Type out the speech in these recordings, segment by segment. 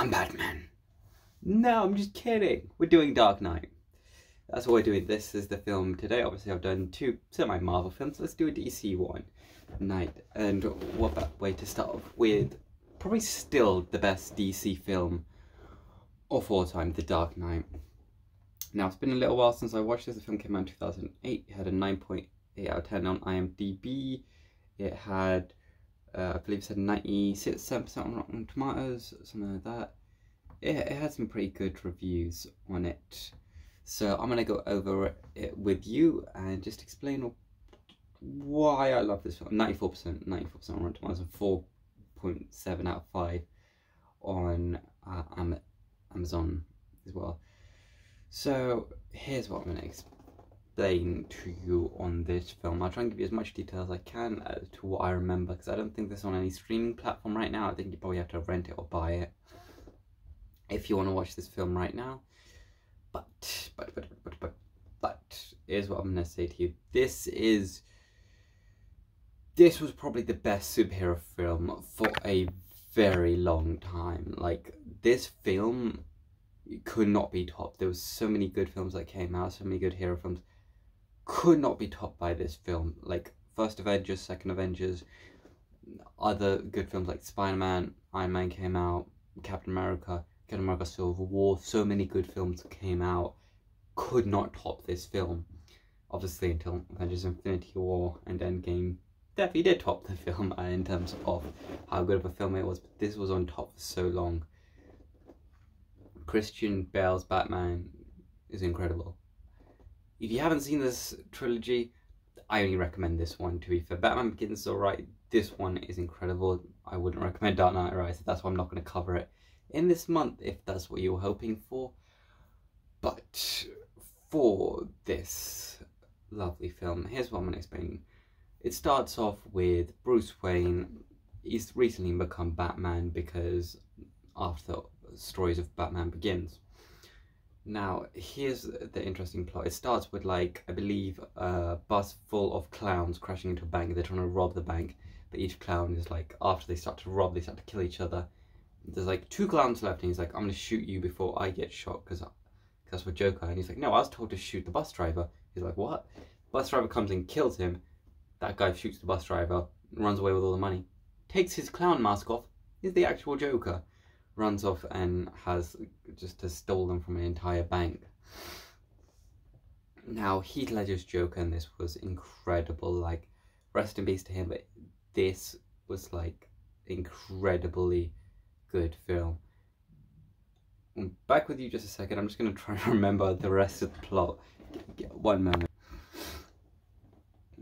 I'm Batman. No, I'm just kidding. We're doing Dark Knight. That's what we're doing. This is the film today. Obviously, I've done two semi-Marvel films. Let's do a DC one. Night. And what better way to start off with probably still the best DC film of all time, The Dark Knight. Now, it's been a little while since I watched this. The film came out in 2008. It had a 9.8 out of 10 on IMDb. It had, I believe it said 97% on Rotten Tomatoes, something like that. It had some pretty good reviews on it. So I'm going to go over it with you and just explain why I love this film. 94% on Rotten Tomatoes and 4.7 out of 5 on Amazon as well. So here's what I'm going to explain to you on this film. I'll try and give you as much detail as I can as to what I remember, because I don't think this is on any streaming platform right now. I think you probably have to rent it or buy it if you want to watch this film right now. But here's what I'm going to say to you. This was probably the best superhero film for a very long time. Like, this film could not be topped. There was so many good films that came out, so many good hero films. Could not be topped by this film. Like, first Avengers, second Avengers, other good films like Spider-Man, Iron Man came out, Captain America Civil War, so many good films came out, could not top this film. Obviously, until Avengers Infinity War and Endgame definitely did top the film in terms of how good of a film it was, but this was on top for so long. Christian Bale's Batman is incredible. If you haven't seen this trilogy, I only recommend this one, to be fair. Batman Begins is alright, this one is incredible. I wouldn't recommend Dark Knight Rises, that's why I'm not going to cover it in this month, if that's what you were hoping for. But for this lovely film, here's what I'm going to explain. It starts off with Bruce Wayne. He's recently become Batman because after stories of Batman Begins. Now, here's the interesting plot. It starts with, like, I believe a bus full of clowns crashing into a bank. They're trying to rob the bank, but each clown is like, after they start to rob, they start to kill each other. There's like 2 clowns left, and he's like, I'm going to shoot you before I get shot, because that's what Joker. And he's like, no, I was told to shoot the bus driver. He's like, what? Bus driver comes and kills him. That guy shoots the bus driver, runs away with all the money, takes his clown mask off, is the actual Joker, runs off and has stolen from an entire bank. Now, Heath Ledger's Joker in this was incredible. Like, rest in peace to him, but this was like incredibly good film. I'm back with you just a second. I'm just going to try and remember the rest of the plot. One moment.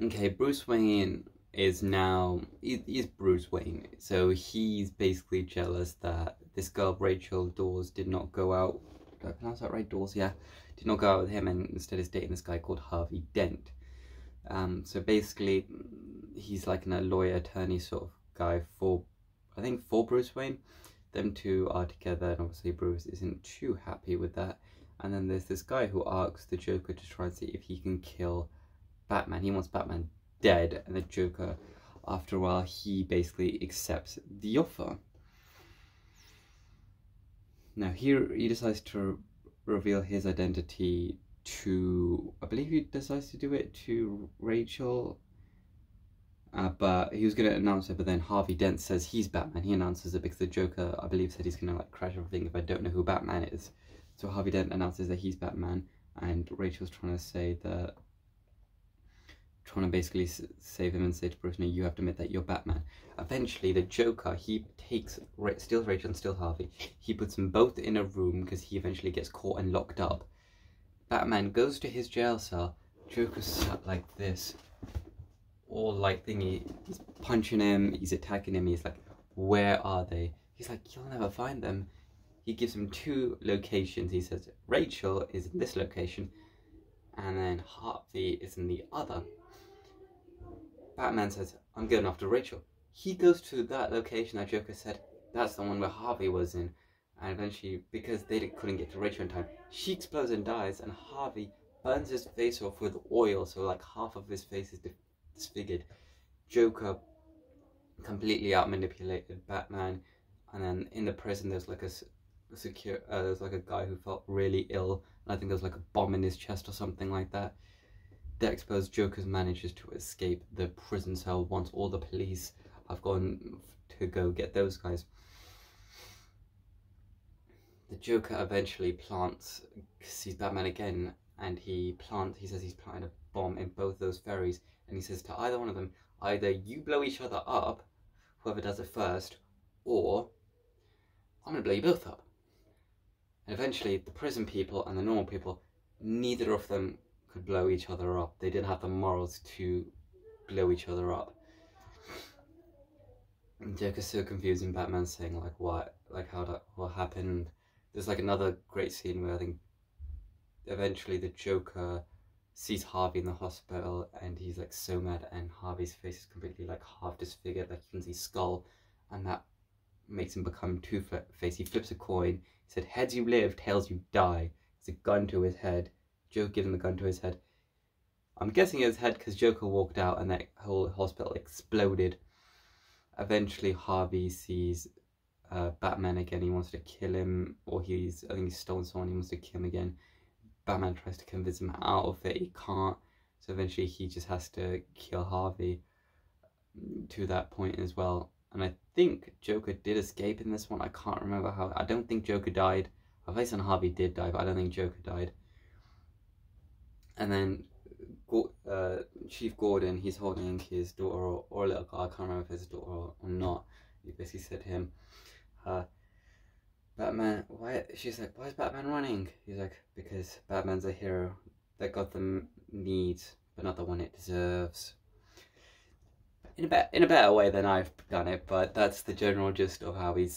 Okay, Bruce Wayne is now, he's Bruce Wayne, so he's basically jealous that this girl Rachel Dawes did not go out, did I pronounce that right, Dawes? Yeah, did not go out with him and instead is dating this guy called Harvey Dent. So basically, he's like a lawyer attorney sort of guy for Bruce Wayne. Them two are together, and obviously Bruce isn't too happy with that. And then there's this guy who asks the Joker to try and see if he can kill Batman. He wants Batman dead, and the Joker, after a while, he basically accepts the offer. Now here he decides to reveal his identity to, I believe he decides to do it to Rachel. But he was going to announce it, but then Harvey Dent says he's Batman. He announces it because the Joker, I believe, said he's going to like crash everything if I don't know who Batman is. So Harvey Dent announces that he's Batman, and Rachel's trying to basically save him and say to Bruce, no, you have to admit that you're Batman. Eventually, the Joker, he steals Rachel and steals Harvey. He puts them both in a room because he eventually gets caught and locked up. Batman goes to his jail cell. Joker's sat like this, all like thingy. He's punching him, he's attacking him. He's like, where are they? He's like, you'll never find them. He gives him 2 locations. He says Rachel is in this location, and then Harvey is in the other. Batman says, I'm going after Rachel. He goes to that location that Joker said, that's the one where Harvey was in. And eventually, because they couldn't get to Rachel in time, she explodes and dies, and Harvey burns his face off with oil, so like half of his face is disfigured. Joker completely out-manipulated Batman, and then in the prison there's like a secure. There's like a guy who felt really ill, and I think there was like a bomb in his chest or something like that. The exposed Joker manages to escape the prison cell once all the police have gone to go get those guys. The Joker eventually sees Batman again, and he says he's planted a bomb in both those ferries, and he says to either one of them, either you blow each other up, whoever does it first, or I'm gonna blow you both up. And eventually the prison people and the normal people, neither of them could blow each other up. They didn't have the morals to blow each other up. And Joker's so confused, and Batman's saying like what happened. There's like another great scene where I think eventually the Joker sees Harvey in the hospital, and he's like so mad, and Harvey's face is completely like half disfigured, like you can see skull, and that makes him become Two-Face. He flips a coin. He said, heads you live, tails you die. It's a gun to his head. Joker gives him the gun to his head. I'm guessing his head because Joker walked out and that whole hospital exploded. Eventually Harvey sees Batman again. He wants to kill him, or I think he's stolen someone. He wants to kill him again. Batman tries to convince him out of it. He can't. So eventually he just has to kill Harvey to that point as well. And I think Joker did escape in this one. I can't remember how. I don't think Joker died. Vice and Harvey did die, but I don't think Joker died. And then Chief Gordon, he's holding his daughter or a little girl. I can't remember if it's his daughter or not. He basically said to him, Batman, why? She's like, why is Batman running? He's like, because Batman's a hero that Gotham needs, but not the one it deserves. In a better way than I've done it, but that's the general gist of how he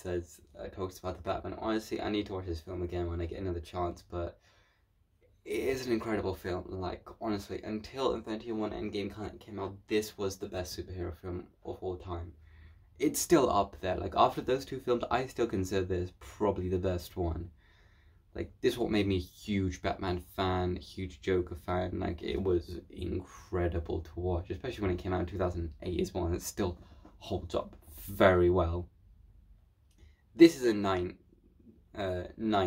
talks about the Batman. Honestly, I need to watch this film again when I get another chance, but it is an incredible film. Like, honestly, until Infinity War Endgame came out, this was the best superhero film of all time. It's still up there. Like, after those two films, I still consider this probably the best one. Like, this is what made me a huge Batman fan, huge Joker fan. Like, it was incredible to watch, especially when it came out in 2008 as well, and it still holds up very well. This is a 9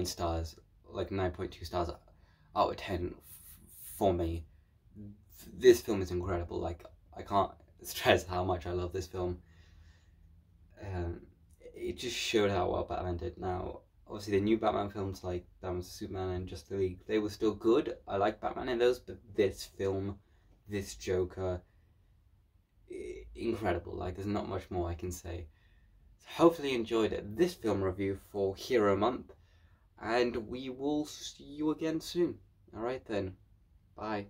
stars, like 9.2 stars out of 10 for me. This film is incredible. Like, I can't stress how much I love this film. It just showed how well Batman did. Now, obviously, the new Batman films like Batman vs Superman and Justice League, they were still good. I like Batman in those, but this film, this Joker, incredible. Like, there's not much more I can say. So hopefully you enjoyed this film review for Hero Month, and we will see you again soon. Alright then, bye.